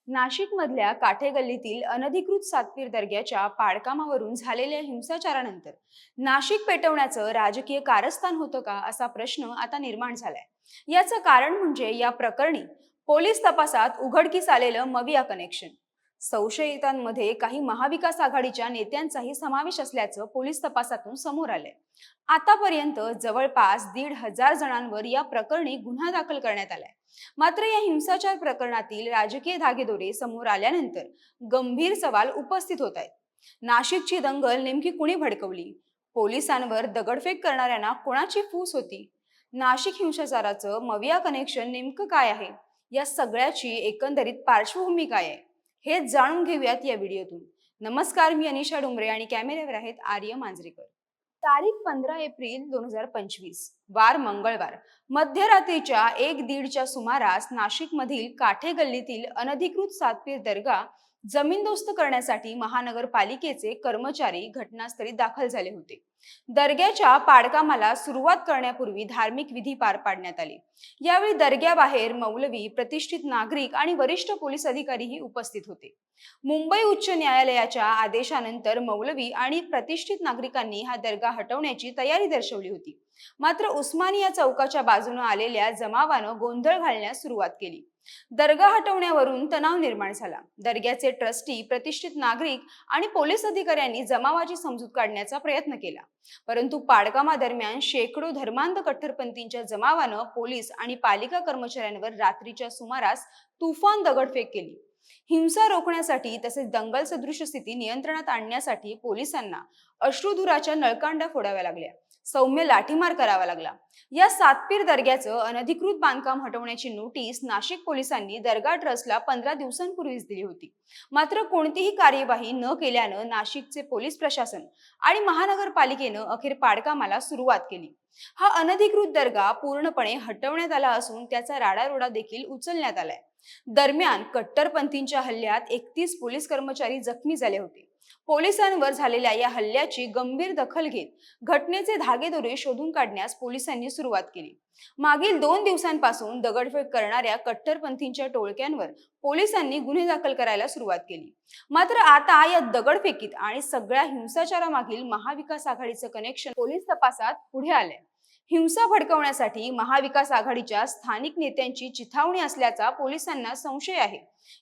नाशिकमधल्या काठेगल्लीतील अनधिकृत सातपीर दर्ग्याच्या पाडकामावरून झालेल्या हिंसाचारानंतर नाशिक पेटवण्याचं राजकीय कारस्थान होतं का असा प्रश्न आता निर्माण झालाय। याचं कारण म्हणजे या प्रकरणी पोलीस तपासात उघडकीस आलेलं मविया कनेक्शन। संशयितांमध्ये काही महाविकास आघाडीच्या नेत्यांचाही समावेश असल्याचं पोलीस तपासातून समोर आलंय। आतापर्यंत जवळपास 1,500 जणांवर या प्रकरणी गुन्हा दाखल करण्यात आलाय। मात्र या हिंसाचार प्रकरणातील राजकीय धागेदोरे समोर आल्यानंतर गंभीर सवाल उपस्थित होत आहेत। नाशिकची दंगल नेमकी कुणी भडकवली? पोलिसांवर दगडफेक करणाऱ्यांना कोणाची फूस होती? नाशिक हिंसाचाराचं मविया कनेक्शन नेमकं काय आहे? या सगळ्याची एकंदरीत पार्श्वभूमी काय आहे हे जाणून घेऊयात या व्हिडिओतून। नमस्कार, मी अनिशा डोंगरे आणि कॅमेऱ्यावर आहेत आर्य मांजरेकर। तारीख 15 एप्रिल 2025, वार मंगळवार, मध्यरात्रीच्या 1:30च्या सुमारास नाशिकमधील काठे गल्लीतील अनधिकृत सातपीर दर्गा जमीनदोस्त करण्यासाठी महानगरपालिकेचे कर्मचारी घटनास्थळी दाखल झाले होते। दर्ग्याच्या पाडकामाला सुरुवात करण्यापूर्वी धार्मिक विधी पार पाडण्यात आले। यावेळी दर्ग्याबाहेर मौलवी, प्रतिष्ठित नागरिक आणि वरिष्ठ पोलीस अधिकारीही उपस्थित होते। मुंबई उच्च न्यायालयाच्या आदेशानंतर मौलवी आणि प्रतिष्ठित नागरिकांनी हा दर्गा हटवण्याची तयारी दर्शवली होती। मात्र उस्मानिया चौकाच्या बाजूने आलेल्या जमावानं गोंधळ घालण्यास सुरुवात केली। दर्गा हटवण्यावरून तणाव निर्माण झाला। दर्ग्याचे ट्रस्टी, प्रतिष्ठित नागरिक आणि पोलीस अधिकाऱ्यांनी जमावाची समजूत काढण्याचा प्रयत्न केला। परंतु पाडकामादरम्यान शेकडो धर्मांध कट्टरपंथींच्या जमावानं पोलीस आणि पालिका कर्मचाऱ्यांवर रात्रीच्या सुमारास तुफान दगडफेक केली। हिंसा रोखण्यासाठी तसेच दंगल सदृश स्थिती नियंत्रणात आणण्यासाठी पोलिसांना अश्रुधुराच्या नळकांड्या फोडाव्या लागल्या, सौम्य लाठीमार करावा लागला। या सातपीर दर्ग्याचं अनधिकृत बांधकाम हटवण्याची नोटीस नाशिक पोलिसांनी दर्गा ट्रस्टला 15 दिवसांपूर्वीच दिली होती। मात्र कोणतीही कार्यवाही न केल्यानं नाशिकचे पोलीस प्रशासन आणि महानगरपालिकेनं अखेर पाडकामाला सुरुवात केली। हा अनधिकृत दर्गा पूर्णपणे हटवण्यात आला असून त्याचा राडारोडा देखील उचलण्यात आलाय। दरम्यान कट्टरपंथींच्या हल्ल्यात 31 पोलीस कर्मचारी जखमी झाले होते। पोलिसांवर झालेल्या या हल्ल्याची गंभीर दखल घेत घटनेचे धागेदोरे शोधून काढण्यास पोलिसांनी सुरुवात केली। मागील 2 दिवसांपासून दगडफेक करणाऱ्या कट्टरपंथींच्या टोळक्यांवर पोलिसांनी गुन्हे दाखल करायला सुरुवात केली। मात्र आता या दगडफेकीत आणि सगळ्या हिंसाचारामागील महाविकास आघाडीचं कनेक्शन पोलीस तपासात पुढे आलंय। हिंसा भडकवण्यासाठी महाविकास आघाडीच्या स्थानिक नेत्यांची चिथावणी असल्याचा पोलिसांना संशय आहे।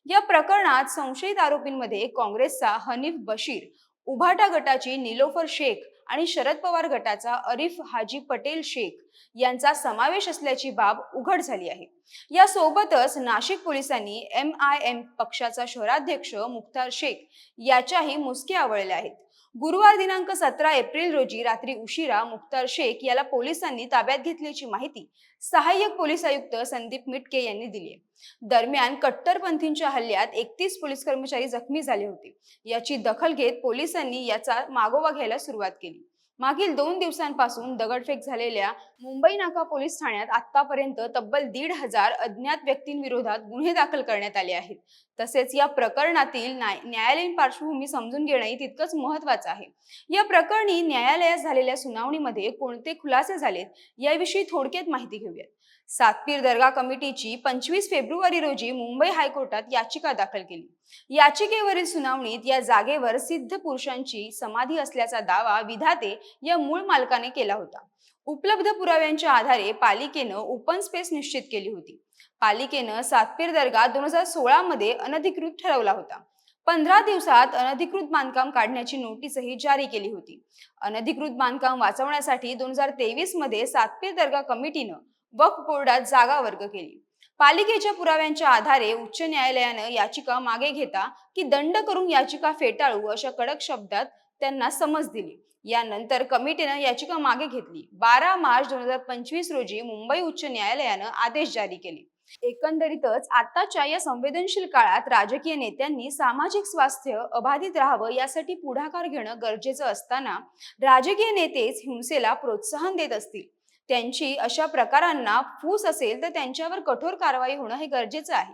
या प्रकरणात संशयित आरोपींमध्ये काँग्रेसचा हनीफ बशीर, उभाटा गटाची निलोफर शेख आणि शरद पवार गटाचा आरिफ हाजी पटेल शेख यांचा समावेश असल्याची बाब उघड झाली आहे। यासोबतच नाशिक पोलिसांनी MIM पक्षाचा शहराध्यक्ष मुख्तार शेख याच्याही मुसक्या आवळल्या आहेत। गुरुवार दिनांक 17 एप्रिल रोजी रात्री उशिरा मुख्तार शेख याला पोलिसांनी ताब्यात घेतल्याची माहिती सहाय्यक पोलीस आयुक्त संदीप मिटके यांनी दिली। दरम्यान कट्टरपंथींच्या हल्ल्यात 31 पोलीस कर्मचारी जखमी झाले होते। याची दखल घेत पोलिसांनी याचा मागोवा घ्यायला सुरुवात केली। मागील 2 दिवसांपासून दगडफेक झालेल्या मुंबई नाका पोलीस ठाण्यात आतापर्यंत तब्बल 1,500 अज्ञात व्यक्तींविरोधात गुन्हे दाखल करण्यात आले आहेत। तसेच या प्रकरणातील न्यायालयीन पार्श्वभूमी समजून घेणंही तितकंच महत्त्वाचं आहे। या प्रकरणी न्यायालयात झालेल्या सुनावणीमध्ये कोणते खुलासे झालेत याविषयी थोडक्यात माहिती घेऊयात। सातपीर दर्गा कमिटीची 25 फेब्रुवारी रोजी मुंबई हायकोर्टात याचिका दाखल केली। याचिकेवरील सुनावणीत या जागेवर सिद्ध पुरुषांची समाधी असल्याचा दावा विधाते या मूळ मालकाने केला होता। उपलब्ध पुराव्यांच्या आधारे पालिकेनं ओपन स्पेस निश्चित केली होती। पालिकेनं सातपीर दर्गा 2016 मध्ये अनधिकृत ठरवला होता। 15 दिवसात अनधिकृत बांधकाम काढण्याची नोटीसही जारी केली होती। अनधिकृत बांधकाम वाचवण्यासाठी 2023 मध्ये सातपीर दर्गा कमिटीनं वक्फ बोर्डात जागा वर्ग केली। पालिकेच्या पुराव्यांच्या आधारे उच्च न्यायालयानं याचिका मागे घेता की दंड करून याचिका फेटाळू अशा कडक शब्दात त्यांना समज दिली। यानंतर कमिटीनं याचिका मागे घेतली। 12 मार्च 2025 रोजी मुंबई उच्च न्यायालयानं आदेश जारी केले। एकंदरीतच आताच्या या संवेदनशील काळात राजकीय नेत्यांनी सामाजिक स्वास्थ्य अबाधित राहावं यासाठी पुढाकार घेणं गरजेचं असताना राजकीय नेतेच हिंसेला प्रोत्साहन देत असतील, त्यांची अशा प्रकारांना फूस असेल तर त्यांच्यावर कठोर कारवाई होणं हे गरजेचं आहे।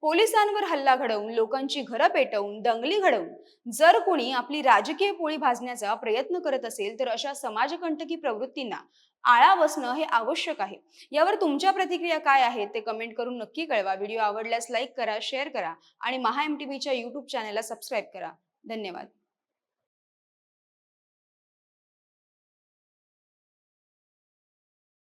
पोलिसांवर हल्ला घडवून, लोकांची घरं पेटवून, दंगली घडवून जर कोणी आपली राजकीय पोळी भाजण्याचा प्रयत्न करत असेल, तर अशा समाजकंटकी प्रवृत्तींना आळा बसणं हे आवश्यक आहे. यावर तुमच्या प्रतिक्रिया काय आहेत ते कमेंट करून नक्की कळवा. व्हिडिओ आवडल्यास लाईक करा, शेअर करा आणि महा एमटीव्हीच्या यूट्यूब चॅनलला सबस्क्राईब करा. धन्यवाद.